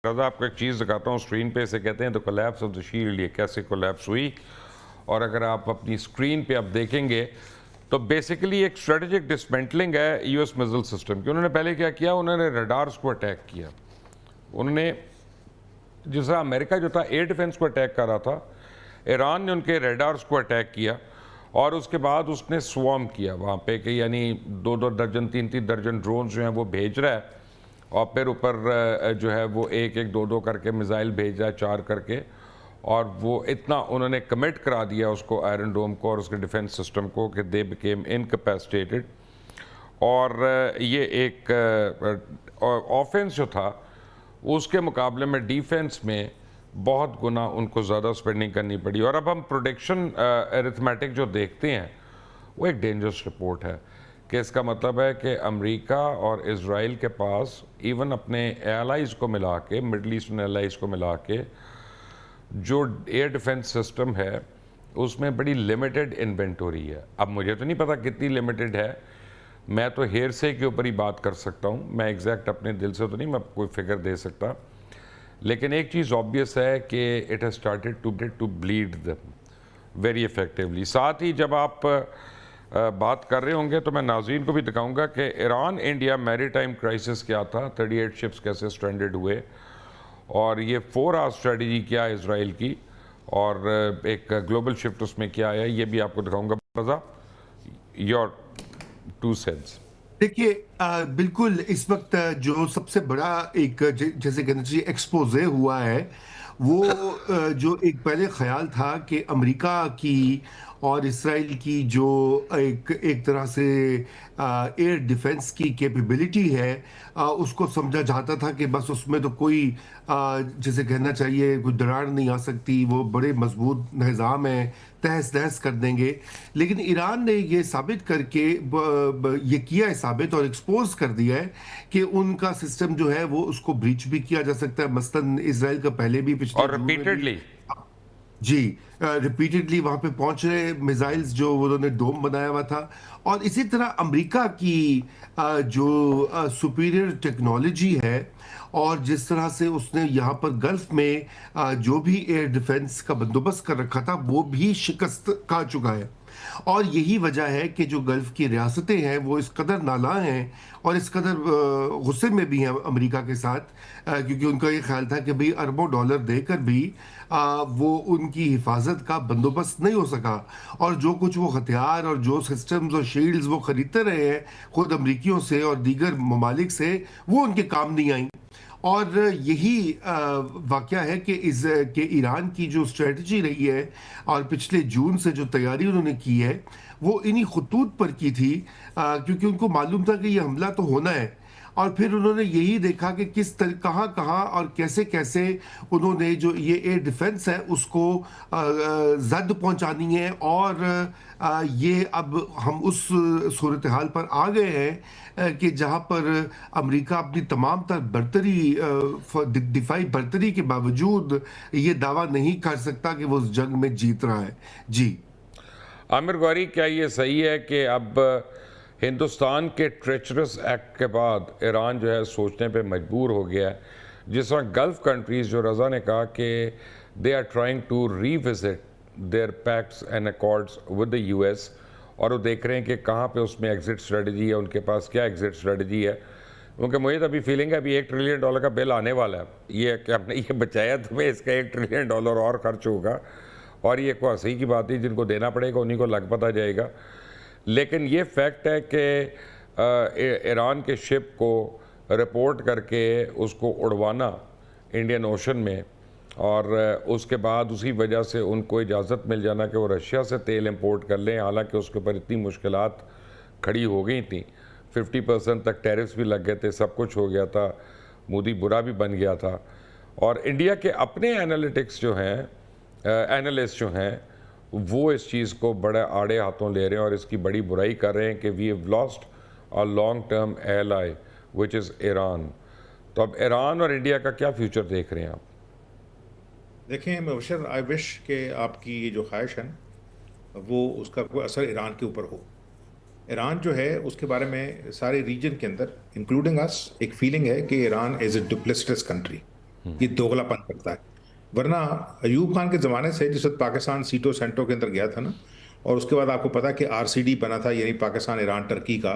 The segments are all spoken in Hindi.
रज़ा आपको एक चीज़ दिखाता हूँ स्क्रीन पे, इसे कहते हैं the collapse of the shield. ये कैसे कोलैप्स हुई, और अगर आप अपनी स्क्रीन पे आप देखेंगे तो बेसिकली एक स्ट्रेटेजिक डिसमेंटलिंग है यूएस मिसाइल सिस्टम की। उन्होंने पहले क्या किया, उन्होंने रडार्स को अटैक किया। उन्होंने जिस तरह अमेरिका जो था एयर डिफेंस को अटैक कर रहा था, ईरान ने उनके रडार्स को अटैक किया और उसके बाद उसने स्वॉर्म किया वहाँ पे कि यानी 2-2 दर्जन 3-3 दर्जन ड्रोन जो हैं वो भेज रहा है, और फिर ऊपर जो है वो 1-1 2-2 करके मिसाइल भेज रहा है, 4 करके। और वो इतना उन्होंने कमिट करा दिया उसको, आयरन डोम को और उसके डिफेंस सिस्टम को, कि दे बिकेम इनकैपेसिटेटेड। और ये एक ऑफेंस जो था उसके मुकाबले में डिफेंस में बहुत गुना उनको ज़्यादा स्पेंडिंग करनी पड़ी। और अब हम प्रोडिक्शन अरिथमेटिक जो देखते हैं वो एक डेंजरस रिपोर्ट है, कि इसका मतलब है कि अमेरिका और इज़राइल के पास इवन अपने एलाइज़ को मिला के, मिडल ईस्टर्न एलाइज़ को मिला के, जो एयर डिफेंस सिस्टम है उसमें बड़ी लिमिटेड इन्वेंटोरी है। अब मुझे तो नहीं पता कितनी लिमिटेड है, मैं तो हेयर से के ऊपर ही बात कर सकता हूँ, मैं एग्जैक्ट अपने दिल से तो नहीं मैं कोई फिगर दे सकता। लेकिन एक चीज़ ऑब्वियस है कि it has started to bleed them very effectively. साथ ही जब आप बात कर रहे होंगे तो मैं नाज़रीन को भी दिखाऊंगा कि ईरान इंडिया मैरीटाइम क्राइसिस क्या था, 38 शिप्स कैसे स्ट्रैंडेड हुए, और ये 4 आवर स्ट्रेटजी क्या है इसराइल की, और एक ग्लोबल शिफ्ट उसमें क्या आया, ये भी आपको दिखाऊंगा। रज़ा, योर 2 सेंस। देखिए, बिल्कुल इस वक्त जो सबसे बड़ा एक जैसे कहना चाहिए एक्सपोजे हुआ है वो जो एक पहले ख्याल था कि अमेरिका की और इसराइल की जो एक एक तरह से एयर डिफेंस की कैपेबिलिटी है, उसको समझा जाता था कि बस उसमें तो कोई जैसे कहना चाहिए कोई दरार नहीं आ सकती, वो बड़े मजबूत निज़ाम है, तहस नहस कर देंगे। लेकिन ईरान ने ये साबित करके ये किया है साबित और एक्सपोज कर दिया है कि उनका सिस्टम जो है वो उसको ब्रीच भी किया जा सकता है। मसलन इसराइल का पहले भी पिछले और जून में भी रिपीटेडली जी रिपीटेडली वहां पे पहुंच रहे मिसाइल्स जो उन्होंने डोम बनाया हुआ था। और इसी तरह अमेरिका की जो सुपीरियर टेक्नोलॉजी है और जिस तरह से उसने यहाँ पर गल्फ में जो भी एयर डिफेंस का बंदोबस्त कर रखा था वो भी शिकस्त खा चुका है। और यही वजह है कि जो गल्फ की रियासतें हैं वो इस कदर नाला हैं और इस कदर गुस्से में भी हैं अमेरिका के साथ, क्योंकि उनका ये ख्याल था कि भाई अरबों डॉलर देकर भी वो उनकी हिफाजत का बंदोबस्त नहीं हो सका। और जो कुछ वो हथियार और जो सिस्टम्स और शील्ड्स वो खरीदते रहे हैं खुद अमरीकियों से और दीगर ममालिक से, वो उनके काम नहीं आई। और यही वाक़या है कि ईरान की जो स्ट्रेटजी रही है और पिछले जून से जो तैयारी उन्होंने की है वो इन्हीं खतूत पर की थी, क्योंकि उनको मालूम था कि ये हमला तो होना है। और फिर उन्होंने यही देखा कि कहाँ कहाँ और कैसे कैसे उन्होंने जो ये एयर डिफेंस है उसको जद पहुंचानी है। और ये अब हम उस सूरत हाल पर आ गए हैं कि जहां पर अमेरिका अपनी तमाम तर दिफाई बर्तरी के बावजूद ये दावा नहीं कर सकता कि वो उस जंग में जीत रहा है। जी आमिर गौरी, क्या ये सही है कि अब हिंदुस्तान के ट्रेचरस एक्ट के बाद ईरान जो है सोचने पे मजबूर हो गया है, जिस तरह गल्फ कंट्रीज़ जो रज़ा ने कहा कि they are trying to revisit their pacts and accords with the US, और वो देख रहे हैं कि कहाँ पे उसमें एग्जिट स्ट्रेटजी है, उनके पास क्या एग्जिट स्ट्रेटजी है। क्योंकि मुझे तो अभी फीलिंग है अभी $1 ट्रिलियन का बिल आने वाला है, ये कि आपने ये बचाया तुम्हें, इसका $1 ट्रिलियन और खर्च होगा, और ये कोई हंसी की बात नहीं, जिनको देना पड़ेगा उन्हीं को लग पता जाएगा। लेकिन ये फैक्ट है कि ईरान के शिप को रिपोर्ट करके उसको उड़वाना इंडियन ओशन में, और उसके बाद उसी वजह से उनको इजाज़त मिल जाना कि वो रशिया से तेल इंपोर्ट कर लें, हालांकि उसके ऊपर इतनी मुश्किलात खड़ी हो गई थी, 50% तक टैरिफ्स भी लग गए थे, सब कुछ हो गया था, मोदी बुरा भी बन गया था। और इंडिया के अपने एनालिटिक्स जो हैं, एनालिस्ट जो हैं, वो इस चीज़ को बड़े आड़े हाथों ले रहे हैं और इसकी बड़ी बुराई कर रहे हैं कि we have lost a long term ally which is Iran. तो अब ईरान और इंडिया का क्या फ्यूचर देख रहे हैं आप? देखें मुबशर, आई विश कि आपकी ये जो ख्वाहिश है वो उसका कोई असर ईरान के ऊपर हो। ईरान जो है उसके बारे में सारे रीजन के अंदर इंक्लूडिंग अस एक फीलिंग है कि ईरान इज़ ए डुप्लिसिटस कंट्री। ये दोगलापन करता है। वरना अयूब खान के ज़माने से जिस वक्त पाकिस्तान सीटों सेंटों के अंदर गया था ना, और उसके बाद आपको पता है कि आरसीडी बना था, यानी पाकिस्तान ईरान टर्की का,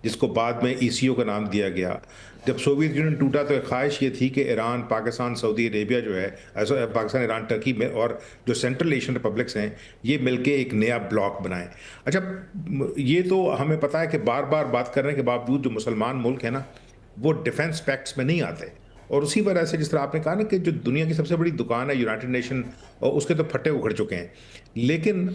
जिसको बाद में ईसीओ का नाम दिया गया। जब सोवियत यूनियन टूटा तो एक ख्वाहिश ये थी कि ईरान, पाकिस्तान, सऊदी अरेबिया जो है, ऐसा पाकिस्तान, ईरान, टर्की में और जो सेंट्रल एशियन रिपब्लिक्स हैं, ये मिलके एक नया ब्लॉक बनाएं। अच्छा, ये तो हमें पता है कि बार बार बात करने के बावजूद जो मुसलमान मुल्क है ना, वो डिफेंस पैक्ट्स में नहीं आते। और उसी वजह से जिस तरह आपने कहा ना कि जो दुनिया की सबसे बड़ी दुकान है यूनाइटेड नेशन, और उसके तो फट्टे उखड़ चुके हैं। लेकिन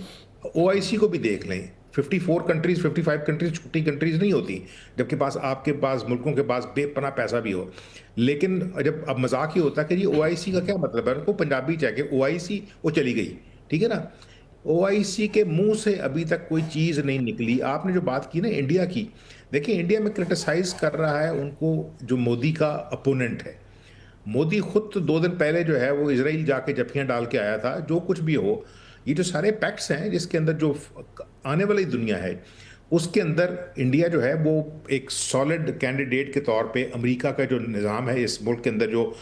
ओआईसी को भी देख लें, 54 कंट्रीज, 55 कंट्रीज छोटी कंट्रीज नहीं होती, जबकि पास आपके पास मुल्कों के पास बेपनाह पैसा भी हो। लेकिन जब अब मजाक ही होता है कि जी ओआईसी का क्या मतलब है, उनको पंजाबी चाहिए, ओआईसी वो चली गई, ठीक है ना। ओआईसी के मुंह से अभी तक कोई चीज़ नहीं निकली। आपने जो बात की ना इंडिया की, देखिए इंडिया में क्रिटिसाइज कर रहा है उनको जो मोदी का अपोनेंट है। मोदी खुद तो 2 दिन पहले जो है वो इजराइल जाके जफियां डाल के आया था। जो कुछ भी हो, ये जो सारे पैक्ट्स हैं जिसके अंदर जो आने वाली दुनिया है, उसके अंदर इंडिया जो है वो एक सॉलिड कैंडिडेट के तौर पे अमेरिका का जो निज़ाम है इस मुल्क के अंदर, जो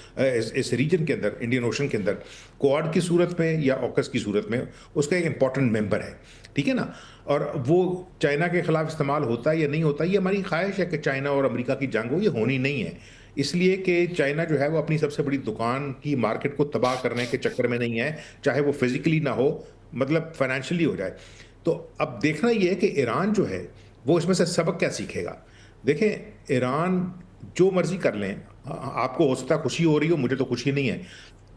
इस रीजन के अंदर, इंडियन ओशन के अंदर, क्वाड की सूरत में या ऑकस की सूरत में, उसका एक इंपॉर्टेंट मेंबर है, ठीक है ना। और वो चाइना के खिलाफ इस्तेमाल होता है या नहीं होता, ये हमारी ख्वाहिश है कि चाइना और अमेरिका की जंग हो, ये होनी नहीं है। इसलिए कि चाइना जो है वो अपनी सबसे बड़ी दुकान की मार्केट को तबाह करने के चक्कर में नहीं है, चाहे वो फिजिकली ना हो, मतलब फाइनेंशियली हो जाए। तो अब देखना ये है कि ईरान जो है वो इसमें से सबक क्या सीखेगा। देखें, ईरान जो मर्जी कर लें, आपको हो सकता है खुशी हो रही हो, मुझे तो खुशी नहीं है।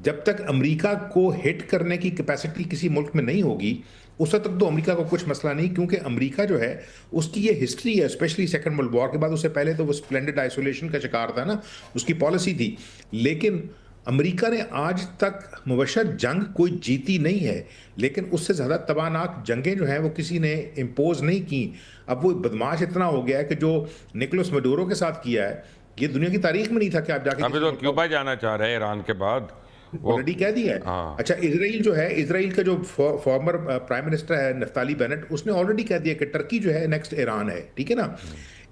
जब तक अमेरिका को हिट करने की कैपेसिटी किसी मुल्क में नहीं होगी, उस वक्त तक तो अमेरिका को कुछ मसला नहीं, क्योंकि अमेरिका जो है उसकी ये हिस्ट्री है, स्पेशली सेकंड वर्ल्ड वॉर के बाद। उससे पहले तो वो स्प्लेंडेड आइसोलेशन का शिकार था ना, उसकी पॉलिसी थी। लेकिन अमेरिका ने आज तक मुबशर जंग कोई जीती नहीं है, लेकिन उससे ज़्यादा तबाहनाक जंगें जो हैं वो किसी ने इम्पोज नहीं की। अब वो बदमाश इतना हो गया है कि जो निकोलस मडूरो के साथ किया है, ये दुनिया की तारीख में नहीं था कि आप जाके अभी तो क्यूबा जाना चाह रहे हैं ईरान के बाद, वो ऑलरेडी कह दिया है। हाँ। अच्छा, इजराइल जो है, इजराइल का जो फॉर्मर प्राइम मिनिस्टर है नफ्ताली बेनेट, उसने ऑलरेडी कह दिया कि टर्की जो है नेक्स्ट ईरान है, ठीक है ना।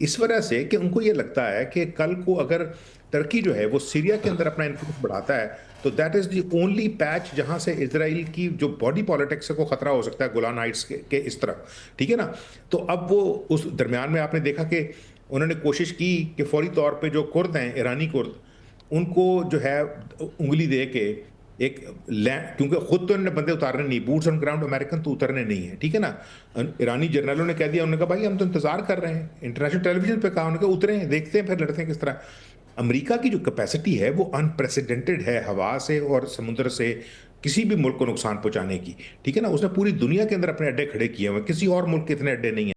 इस वजह से कि उनको ये लगता है कि कल को अगर टर्की जो है वो सीरिया के अंदर अपना इन्फ्लुएंस बढ़ाता है, तो that is the only patch जहां से इजराइल की जो बॉडी पॉलिटिक्स को खतरा हो सकता है गोलान हाइट्स के इस तरफ, ठीक है ना। तो अब वो उस दरमियान में आपने देखा कि उन्होंने कोशिश की कि फौरी तौर पे जो कुर्द हैं, ईरानी कुर्द, उनको जो है उंगली दे के एक लैंड, क्योंकि खुद तो इन्होंने बंदे उतारने नहीं, बूट्स ऑन ग्राउंड अमेरिकन तो उतरने नहीं है, ठीक है ना। ईरानी जनरलों ने कह दिया, उन्होंने कहा भाई हम तो इंतजार कर रहे हैं, इंटरनेशनल टेलीविजन पे कहा, उन्होंने कहा उतरे हैं, देखते हैं फिर लड़ते हैं किस तरह। अमेरिका की जो कैपेसिटी है वो अनप्रेसिडेंटेड है, हवा से और समुद्र से किसी भी मुल्क को नुकसान पहुंचाने की, ठीक है ना। उसने पूरी दुनिया के अंदर अपने अड्डे खड़े किए हुए, किसी और मुल्क के इतने अड्डे नहीं है।